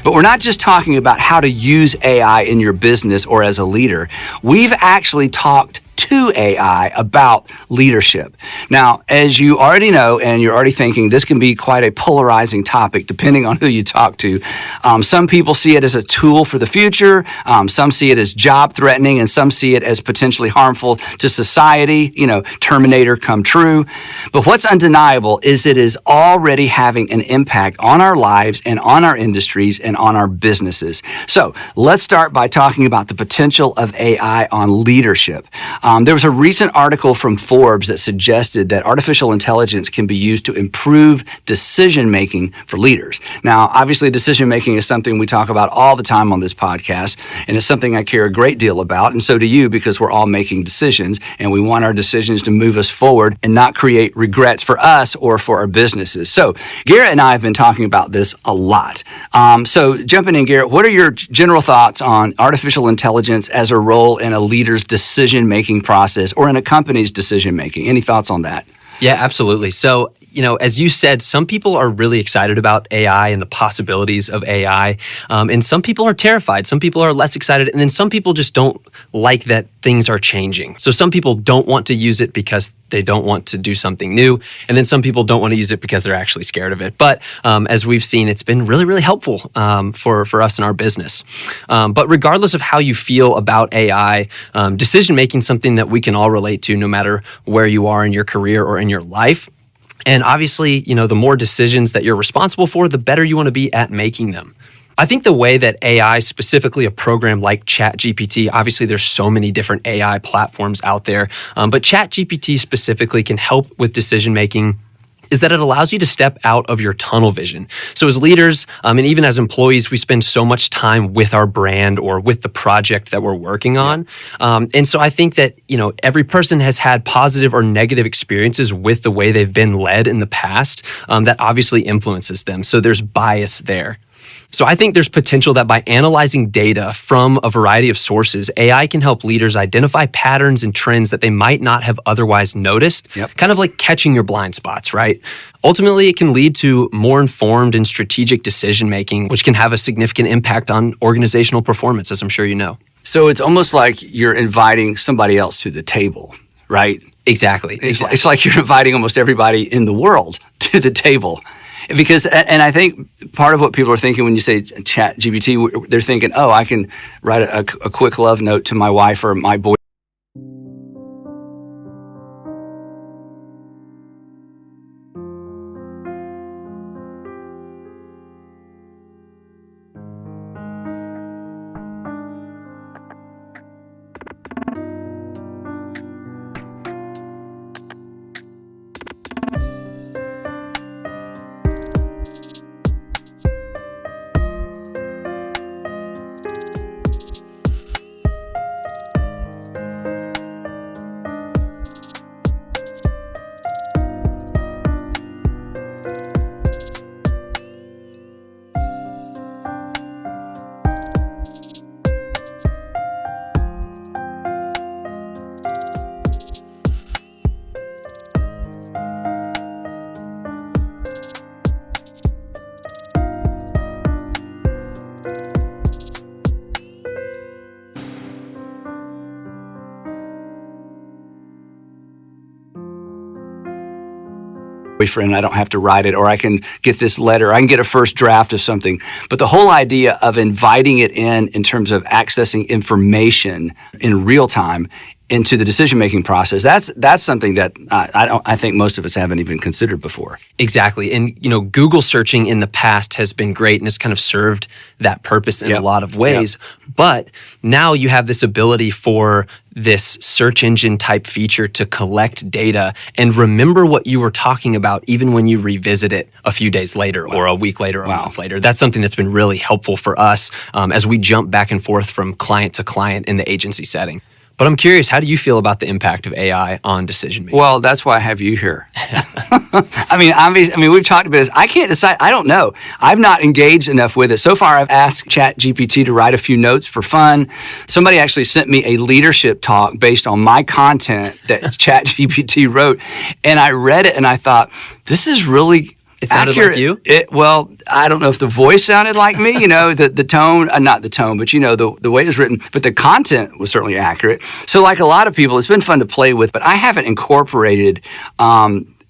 But we're not just talking about how to use AI in your business or as a leader. We've actually talked to AI about leadership. Now, as you already know, and you're already thinking, this can be quite a polarizing topic depending on who you talk to. Some people see it as a tool for the future. Some see it as job threatening, and some see it as potentially harmful to society. Terminator come true. But what's undeniable is it is already having an impact on our lives and on our industries and on our businesses. So let's start by talking about the potential of AI on leadership. There was a recent article from Forbes that suggested that artificial intelligence can be used to improve decision-making for leaders. Now, obviously, decision-making is something we talk about all the time on this podcast, and it's something I care a great deal about, and so do you, because we're all making decisions, and we want our decisions to move us forward and not create regrets for us or for our businesses. So Garrett and I have been talking about this a lot. So jumping in, Garrett, what are your general thoughts on artificial intelligence as a role in a leader's decision-making process or in a company's decision-making? Any thoughts on that? Yeah, absolutely. So, as you said, some people are really excited about AI and the possibilities of AI, and some people are terrified. Some people are less excited, and then some people just don't like that things are changing. So some people don't want to use it because they don't want to do something new, and then some people don't want to use it because they're actually scared of it. But as we've seen, it's been really, really helpful for us in our business. But regardless of how you feel about AI, decision-making is something that we can all relate to no matter where you are in your career or in your life. And obviously, the more decisions that you're responsible for, the better you want to be at making them. I think the way that AI, specifically a program like ChatGPT, obviously there's so many different AI platforms out there, but ChatGPT specifically can help with decision-making is that it allows you to step out of your tunnel vision. So as leaders, and even as employees, we spend so much time with our brand or with the project that we're working on. And so I think that, every person has had positive or negative experiences with the way they've been led in the past, that obviously influences them. So there's bias there. So I think there's potential that by analyzing data from a variety of sources, AI can help leaders identify patterns and trends that they might not have otherwise noticed, kind of like catching your blind spots, right? Ultimately, it can lead to more informed and strategic decision-making, which can have a significant impact on organizational performance, as I'm sure you know. So it's almost like you're inviting somebody else to the table, right? Exactly. It's like you're inviting almost everybody in the world to the table. Because, and I think part of what people are thinking when you say ChatGPT, they're thinking, oh, I can write a quick love note to my wife or my boy. Boyfriend, I don't have to write it, or I can get this letter, I can get a first draft of something. But the whole idea of inviting it in terms of accessing information in real time into the decision-making process, that's something that I think most of us haven't even considered before. Exactly. And, Google searching in the past has been great and has kind of served that purpose in a lot of ways. But now you have this ability for this search engine type feature to collect data and remember what you were talking about even when you revisit it a few days later or a week later or a month later. That's something that's been really helpful for us as we jump back and forth from client to client in the agency setting. But I'm curious, how do you feel about the impact of AI on decision making? Well, that's why I have you here. I mean, we've talked about this. I can't decide. I don't know. I've not engaged enough with it. So far, I've asked ChatGPT to write a few notes for fun. Somebody actually sent me a leadership talk based on my content that ChatGPT wrote. And I read it and I thought, this is really It sounded accurate. like you? Well, I don't know if the voice sounded like me, the tone, not the tone, but the way it was written, but the content was certainly accurate. So like a lot of people, it's been fun to play with, but I haven't incorporated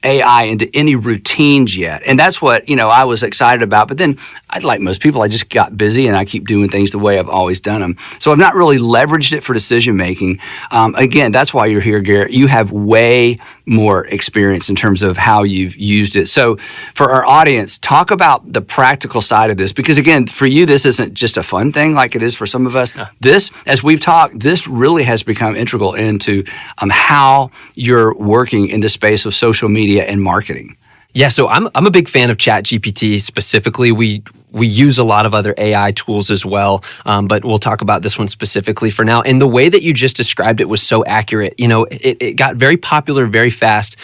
AI into any routines yet. And that's what, I was excited about. But then, like most people, I just got busy and I keep doing things the way I've always done them. So I've not really leveraged it for decision making. Again, that's why you're here, Garrett. You have way more experience in terms of how you've used it. So for our audience, talk about the practical side of this. Because again, for you, this isn't just a fun thing like it is for some of us. This, as we've talked, this really has become integral into how you're working in the space of social media and marketing. Yeah, so I'm a big fan of ChatGPT specifically. We use a lot of other AI tools as well, but we'll talk about this one specifically for now. And the way that you just described it was so accurate. It got very popular very fast,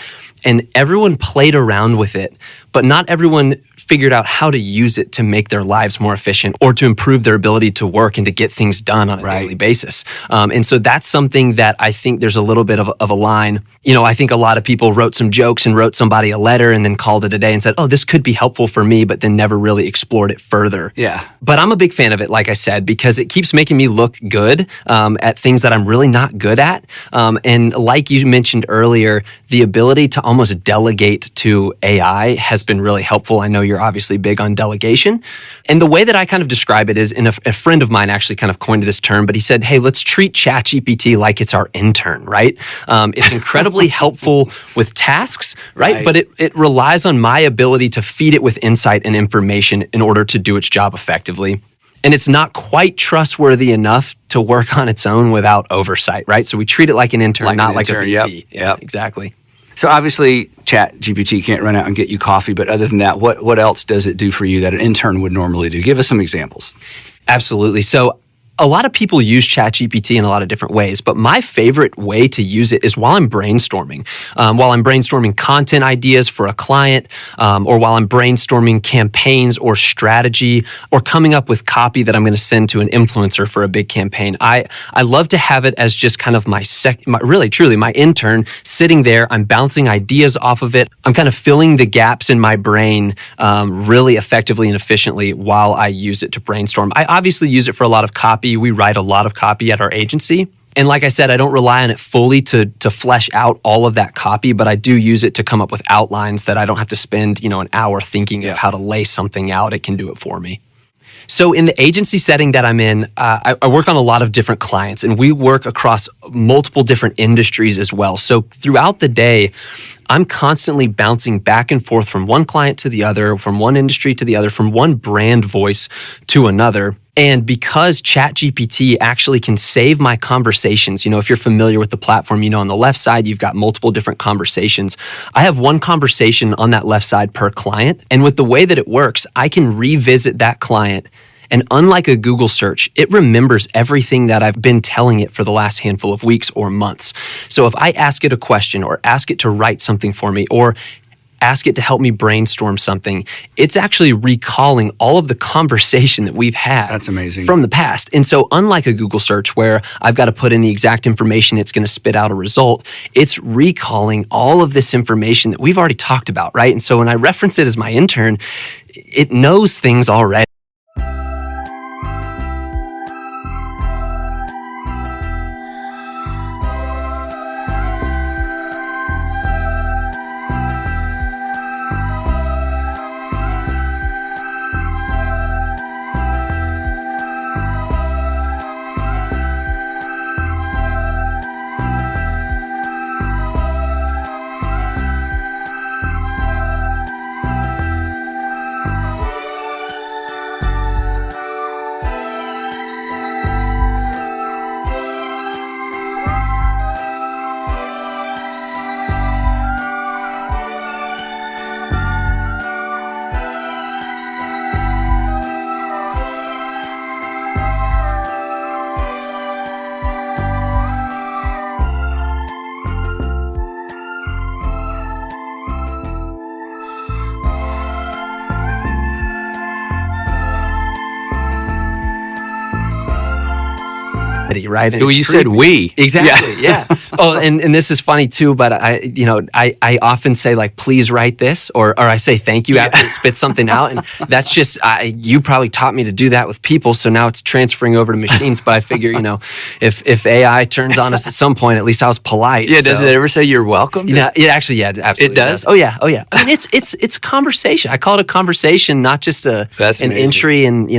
and everyone played around with it, but not everyone figured out how to use it to make their lives more efficient or to improve their ability to work and to get things done on a daily basis. And so that's something that I think there's a little bit of a line. I think a lot of people wrote some jokes and wrote somebody a letter and then called it a day and said, oh, this could be helpful for me, but then never really explored it further. Yeah. But I'm a big fan of it, like I said, because it keeps making me look good at things that I'm really not good at. And like you mentioned earlier, the ability to almost delegate to AI has been really helpful. I know you're obviously big on delegation. And the way that I kind of describe it is, and a friend of mine actually kind of coined this term, but he said, hey, let's treat ChatGPT like it's our intern, right? It's incredibly helpful with tasks, right? But it relies on my ability to feed it with insight and information in order to do its job effectively. And it's not quite trustworthy enough to work on its own without oversight, right? So we treat it like an intern, not like a VP. Yep. Exactly. So obviously, ChatGPT can't run out and get you coffee, but other than that, what else does it do for you that an intern would normally do? Give us some examples. Absolutely. So a lot of people use ChatGPT in a lot of different ways, but my favorite way to use it is while I'm brainstorming. While I'm brainstorming content ideas for a client, or while I'm brainstorming campaigns or strategy, or coming up with copy that I'm going to send to an influencer for a big campaign. I love to have it as just kind of my intern sitting there. I'm bouncing ideas off of it. I'm kind of filling the gaps in my brain really effectively and efficiently while I use it to brainstorm. I obviously use it for a lot of copy. We write a lot of copy at our agency. And like I said, I don't rely on it fully to flesh out all of that copy, but I do use it to come up with outlines that I don't have to spend, an hour thinking of how to lay something out. It can do it for me. So in the agency setting that I'm in, I work on a lot of different clients, and we work across multiple different industries as well. So throughout the day, I'm constantly bouncing back and forth from one client to the other, from one industry to the other, from one brand voice to another. And because ChatGPT actually can save my conversations, if you're familiar with the platform, on the left side, you've got multiple different conversations. I have one conversation on that left side per client. And with the way that it works, I can revisit that client. And unlike a Google search, it remembers everything that I've been telling it for the last handful of weeks or months. So if I ask it a question or ask it to write something for me or ask it to help me brainstorm something, it's actually recalling all of the conversation that we've had. That's amazing. From the past. And so unlike a Google search where I've got to put in the exact information, it's going to spit out a result, it's recalling all of this information that we've already talked about, right? And so when I reference it as my intern, it knows things already. anonymity, right? And Well, it's you said creepy. we. Exactly. Yeah. Oh, and this is funny too, but I often say like, please write this, or I say thank you after it spits something out. And that's just, you probably taught me to do that with people. So now it's transferring over to machines. But I figure, if AI turns on us at some point, at least I was polite. Yeah. Does it ever say you're welcome? Yeah, it actually, yeah, absolutely. It does? Oh yeah. I mean, it's a conversation. I call it a conversation, not just an amazing. entry and,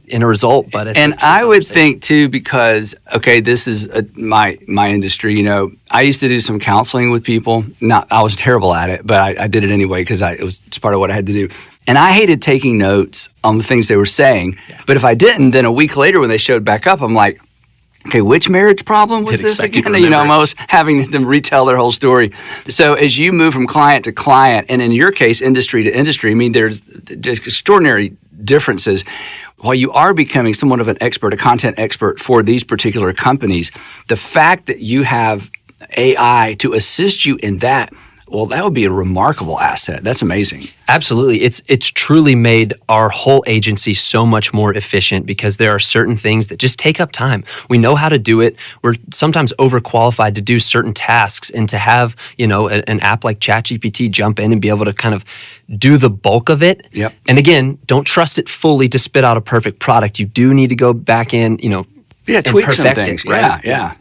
in a result, but it's and I would think too, because this is my industry. I used to do some counseling with people. I was terrible at it, but I did it anyway because it's part of what I had to do. And I hated taking notes on the things they were saying. Yeah. But if I didn't, then a week later when they showed back up, I'm like, okay, which marriage problem was this again? I'm almost having them retell their whole story. So as you move from client to client, and in your case, industry to industry, I mean, there's extraordinary differences. While you are becoming somewhat of an expert, a content expert for these particular companies, the fact that you have AI to assist you in that, well, that would be a remarkable asset. That's amazing. Absolutely. It's truly made our whole agency so much more efficient because there are certain things that just take up time. We know how to do it. We're sometimes overqualified to do certain tasks, and to have, an app like ChatGPT jump in and be able to kind of do the bulk of it. Yep. And again, don't trust it fully to spit out a perfect product. You do need to go back in, and tweak some things. Right? Yeah.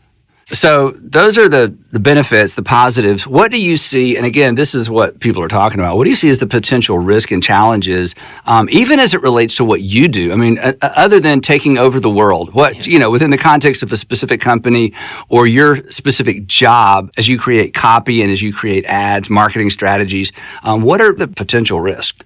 So those are the benefits, the positives. What do you see? And again, this is what people are talking about. What do you see as the potential risk and challenges, even as it relates to what you do? I mean, other than taking over the world, within the context of a specific company or your specific job, as you create copy and as you create ads, marketing strategies, what are the potential risks?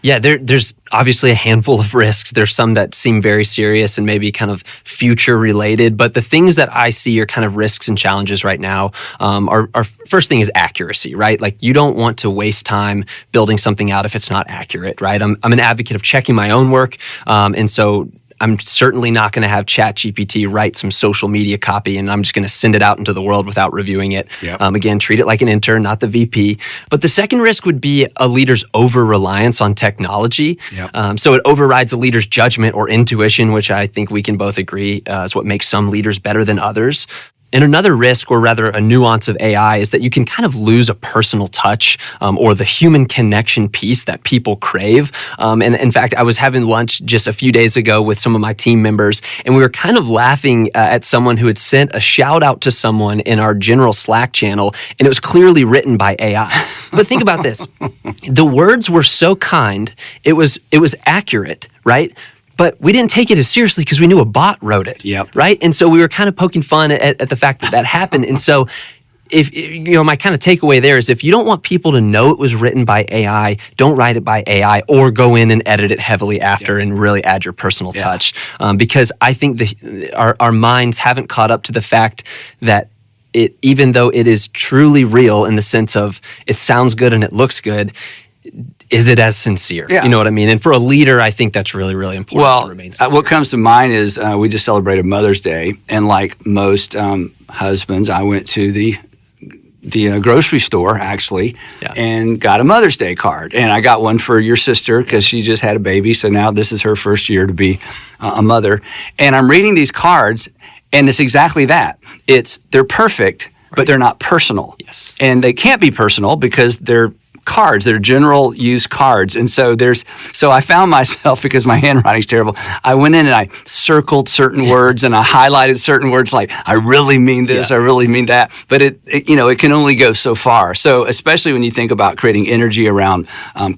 Yeah, there's obviously a handful of risks. There's some that seem very serious and maybe kind of future related, but the things that I see are kind of risks and challenges right now. Our first thing is accuracy, right? Like, you don't want to waste time building something out if it's not accurate, right? I'm an advocate of checking my own work, and so I'm certainly not going to have ChatGPT write some social media copy and I'm just going to send it out into the world without reviewing it. Yep. Again, treat it like an intern, not the VP. But the second risk would be a leader's over-reliance on technology. Yep. So it overrides a leader's judgment or intuition, which I think we can both agree is what makes some leaders better than others. And another risk, or rather a nuance of AI, is that you can kind of lose a personal touch or the human connection piece that people crave. And in fact, I was having lunch just a few days ago with some of my team members, and we were kind of laughing at someone who had sent a shout out to someone in our general Slack channel, and it was clearly written by AI. But think about this. The words were so kind, it was accurate, right? But we didn't take it as seriously because we knew a bot wrote it, Yep. right? And so we were kind of poking fun at the fact that happened. And so, if my kind of takeaway there is, if you don't want people to know it was written by AI, don't write it by AI, or go in and edit it heavily after and really add your personal touch. Because I think our minds haven't caught up to the fact that even though it is truly real in the sense of it sounds good and it looks good, is it as sincere? Yeah. You know what I mean? And for a leader, I think that's really, really important to remain sincere. What comes to mind is we just celebrated Mother's Day, and like most husbands, I went to the grocery store actually and got a Mother's Day card. And I got one for your sister because she just had a baby, so now this is her first year to be a mother. And I'm reading these cards, and it's exactly that. They're perfect, but they're not personal. Yes. And they can't be personal because they're cards. They're general use cards. And so I found myself, because my handwriting's terrible, I went in and I circled certain words and I highlighted certain words like, I really mean this, I really mean that. But it can only go so far. So especially when you think about creating energy around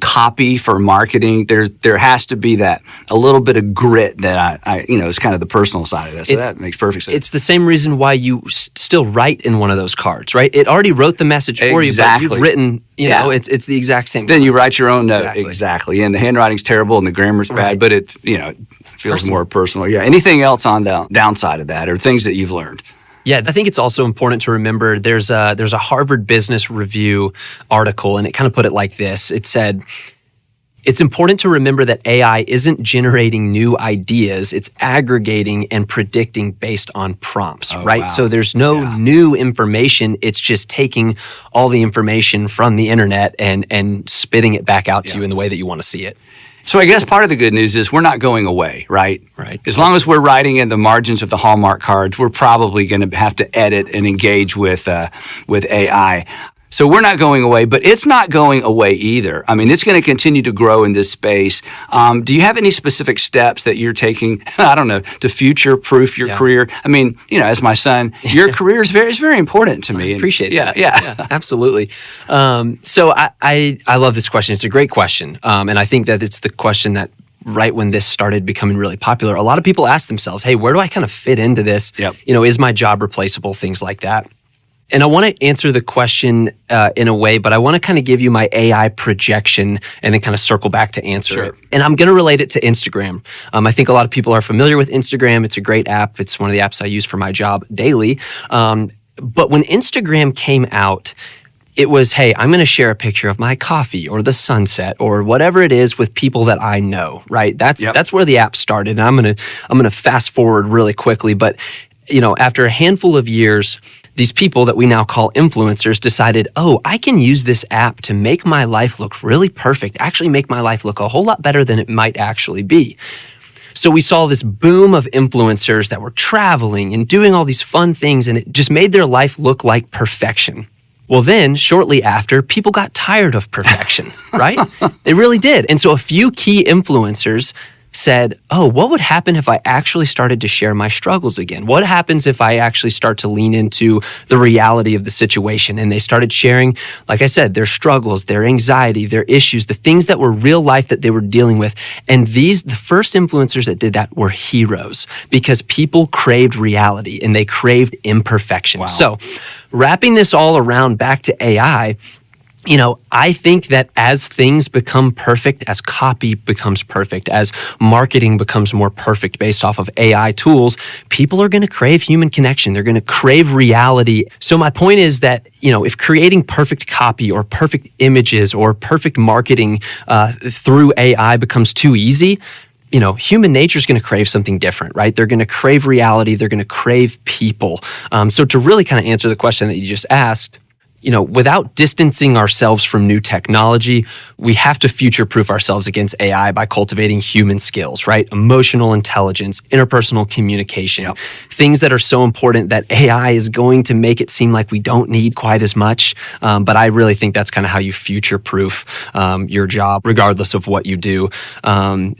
copy for marketing, there has to be that a little bit of grit that is kind of the personal side of this. So that makes perfect sense. It's the same reason why you still write in one of those cards, right? It already wrote the message for you, but you've written, it's the exact same. Then you write your own note. Exactly. And the handwriting's terrible and the grammar's bad, but it feels more personal. Yeah. Anything else on the downside of that, or things that you've learned? Yeah, I think it's also important to remember there's a Harvard Business Review article, and it kind of put it like this. It said, it's important to remember that AI isn't generating new ideas, it's aggregating and predicting based on prompts, right? Wow. So there's no new information, it's just taking all the information from the internet and spitting it back out to you in the way that you want to see it. So I guess part of the good news is we're not going away, right? Right. As long as we're writing in the margins of the Hallmark cards, we're probably going to have to edit and engage with AI. So we're not going away, but it's not going away either. I mean, it's going to continue to grow in this space. Do you have any specific steps that you're taking, I don't know, to future-proof your career? I mean, as my son, your career is very important to me. I appreciate that. Yeah, absolutely. So I love this question. It's a great question. And I think that it's the question that right when this started becoming really popular, a lot of people ask themselves, hey, where do I kind of fit into this? Yep. Is my job replaceable? Things like that. And I want to answer the question in a way, but I want to kind of give you my AI projection and then kind of circle back to answer it. And I'm going to relate it to Instagram. I think a lot of people are familiar with Instagram. It's a great app. It's one of the apps I use for my job daily. But when Instagram came out, it was, hey, I'm going to share a picture of my coffee or the sunset or whatever it is with people that I know, right? That's where the app started. And I'm going to fast forward really quickly. But, after a handful of years, these people that we now call influencers decided, I can use this app to make my life look really perfect, actually make my life look a whole lot better than it might actually be. So we saw this boom of influencers that were traveling and doing all these fun things, and it just made their life look like perfection. Well, then, shortly after, people got tired of perfection, right? They really did. And so a few key influencers said, what would happen if I actually started to share my struggles again? What happens if I actually start to lean into the reality of the situation? And they started sharing, like I said, their struggles, their anxiety, their issues, the things that were real life that they were dealing with. And the first influencers that did that were heroes because people craved reality and they craved imperfection. Wow. So wrapping this all around back to AI, I think that as things become perfect, as copy becomes perfect, as marketing becomes more perfect based off of AI tools, people are going to crave human connection. They're going to crave reality. So my point is that, if creating perfect copy or perfect images or perfect marketing through AI becomes too easy, human nature is going to crave something different, right? They're going to crave reality. They're going to crave people. So to really kind of answer the question that you just asked, without distancing ourselves from new technology, we have to future-proof ourselves against AI by cultivating human skills, right? Emotional intelligence, interpersonal communication, things that are so important that AI is going to make it seem like we don't need quite as much. But I really think that's kind of how you future-proof your job, regardless of what you do. And,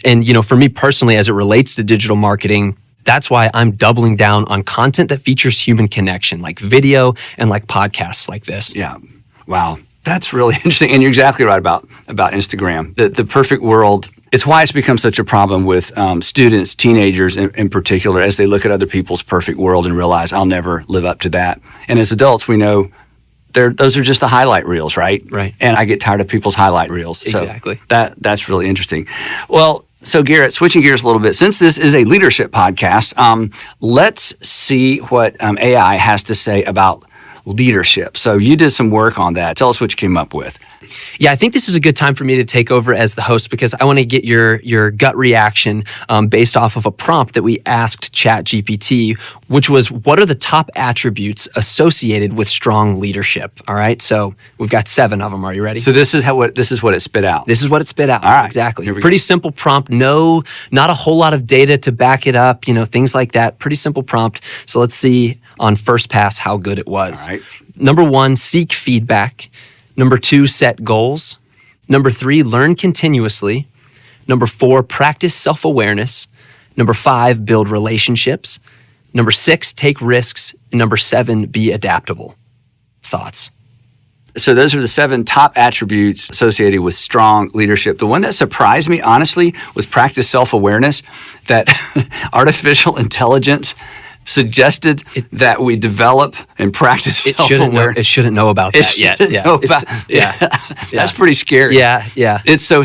for me personally, as it relates to digital marketing, that's why I'm doubling down on content that features human connection, like video and like podcasts like this. Yeah. Wow. That's really interesting. And you're exactly right about Instagram. The perfect world, it's why it's become such a problem with students, teenagers in particular, as they look at other people's perfect world and realize, I'll never live up to that. And as adults, we know those are just the highlight reels, right? Right. And I get tired of people's highlight reels. Exactly. So that's really interesting. Well, so Garrett, switching gears a little bit, since this is a leadership podcast, let's see what AI has to say about leadership. So you did some work on that. Tell us what you came up with. Yeah, I think this is a good time for me to take over as the host because I want to get your gut reaction based off of a prompt that we asked ChatGPT, which was, what are the top attributes associated with strong leadership? All right, so we've got 7 of them. Are you ready? So this is what it spit out. This is what it spit out. All right, exactly. Pretty simple prompt. No, not a whole lot of data to back it up. Things like that. Pretty simple prompt. So let's see on first pass how good it was. All right. Number 1, seek feedback. Number 2, set goals. Number 3, learn continuously. Number 4, practice self-awareness. Number 5, build relationships. Number 6, take risks. And number 7, be adaptable. Thoughts? So those are the 7 top attributes associated with strong leadership. The one that surprised me, honestly, was practice self-awareness, that artificial intelligence suggested that we develop and practice self-awareness. It shouldn't know about that yet. That's pretty scary. Yeah. It's so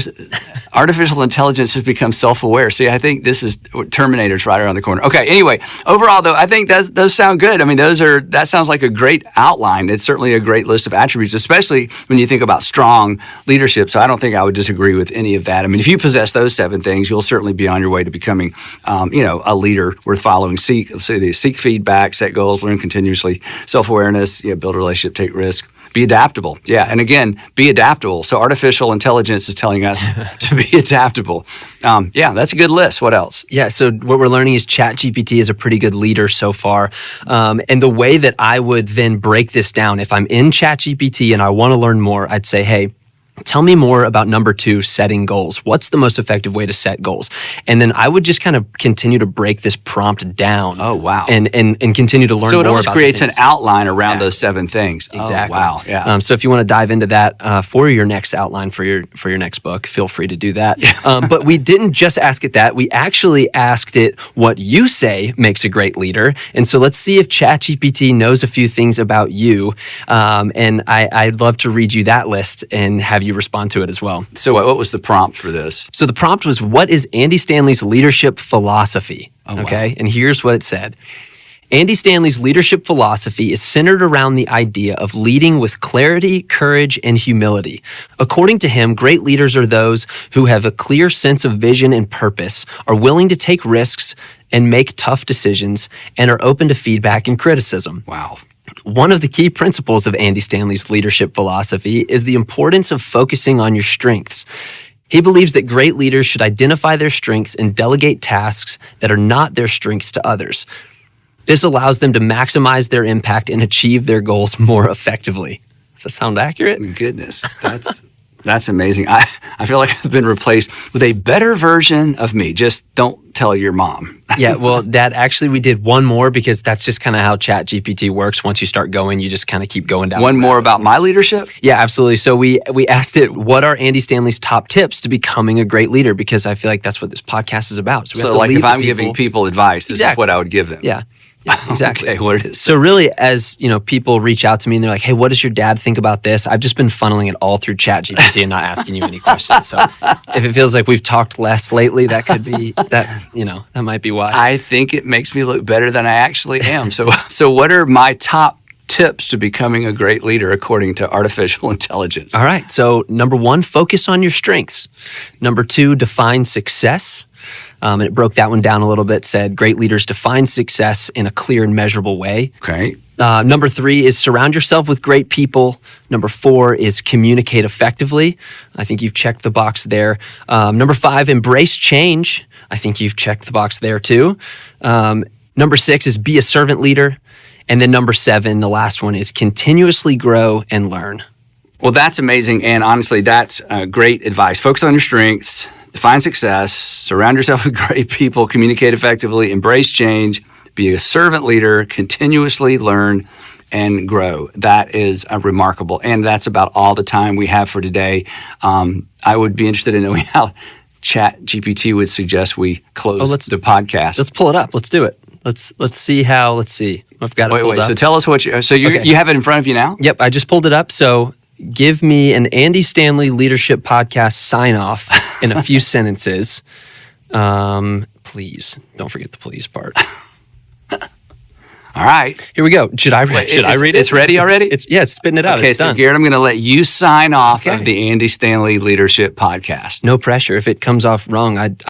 artificial intelligence has become self-aware. See, I think this is Terminator's right around the corner. Okay, anyway, overall though, I think those sound good. I mean, that sounds like a great outline. It's certainly a great list of attributes, especially when you think about strong leadership. So I don't think I would disagree with any of that. I mean, if you possess those 7 things, you'll certainly be on your way to becoming, a leader worth following. Seek feedback, set goals, learn continuously, self-awareness, build a relationship, take risk, Be adaptable. Yeah. And again, be adaptable. So artificial intelligence is telling us to be adaptable. Yeah, that's a good list. What else? Yeah, so what we're learning is ChatGPT is a pretty good leader so far. And the way that I would then break this down, if I'm in ChatGPT and I want to learn more, I'd say, hey, tell me more about number 2, setting goals. What's the most effective way to set goals? And then I would just kind of continue to break this prompt down. Oh, wow. And continue to learn more about So it almost creates an things. outline around those 7 things. Exactly. Oh, wow. Yeah. So if you want to dive into that for your next outline for your next book, feel free to do that. But we didn't just ask it that. We actually asked it what you say makes a great leader. And so let's see if ChatGPT knows a few things about you. And I'd love to read you that list and have you respond to it as well. So what was the prompt for this? So the prompt was, what is Andy Stanley's leadership philosophy? Okay. Wow. And here's what it said. Andy Stanley's leadership philosophy is centered around the idea of leading with clarity, courage, and humility. According to him, great leaders are those who have a clear sense of vision and purpose, are willing to take risks and make tough decisions, and are open to feedback and criticism. Wow. One of the key principles of Andy Stanley's leadership philosophy is the importance of focusing on your strengths. He believes that great leaders should identify their strengths and delegate tasks that are not their strengths to others. This allows them to maximize their impact and achieve their goals more effectively. Does that sound accurate? Goodness, that's amazing. I feel like I've been replaced with a better version of me. Just don't tell your mom. Yeah, well, Dad, actually, we did one more because that's just kind of how ChatGPT works. Once you start going, you just kind of keep going down. One more about my leadership? Yeah, absolutely. So we asked it, what are Andy Stanley's top tips to becoming a great leader? Because I feel like that's what this podcast is about. So like if I'm giving people advice, this is what I would give them. Yeah. Yeah, exactly. Okay, what it is. So really, as people reach out to me and they're like, hey, what does your dad think about this? I've just been funneling it all through ChatGPT and not asking you any questions. So if it feels like we've talked less lately, that could be that might be why. I think it makes me look better than I actually am. So what are my top tips to becoming a great leader according to artificial intelligence? All right. So number 1, focus on your strengths. Number 2, define success. And it broke that one down a little bit, said great leaders define success in a clear and measurable way. Okay. Number 3 is surround yourself with great people. Number 4 is communicate effectively. I think you've checked the box there. Number 5, embrace change. I think you've checked the box there too. Number 6 is be a servant leader. And then number 7, the last one, is continuously grow and learn. Well, that's amazing. And honestly, that's great advice. Focus on your strengths. Define success, surround yourself with great people, communicate effectively, embrace change, be a servant leader, continuously learn and grow. That is remarkable. And that's about all the time we have for today. I would be interested in knowing how ChatGPT would suggest we close the podcast. Let's pull it up. Let's do it. Let's see. I've got it pulled up. So tell us you have it in front of you now? Yep, I just pulled it up. So give me an Andy Stanley Leadership Podcast sign-off in a few sentences. Please, don't forget the please part. All right. Here we go. Should I read it? It's ready already? It's spitting it out. Okay, it's so done. Garrett, I'm going to let you sign off of the Andy Stanley Leadership Podcast. No pressure. If it comes off wrong,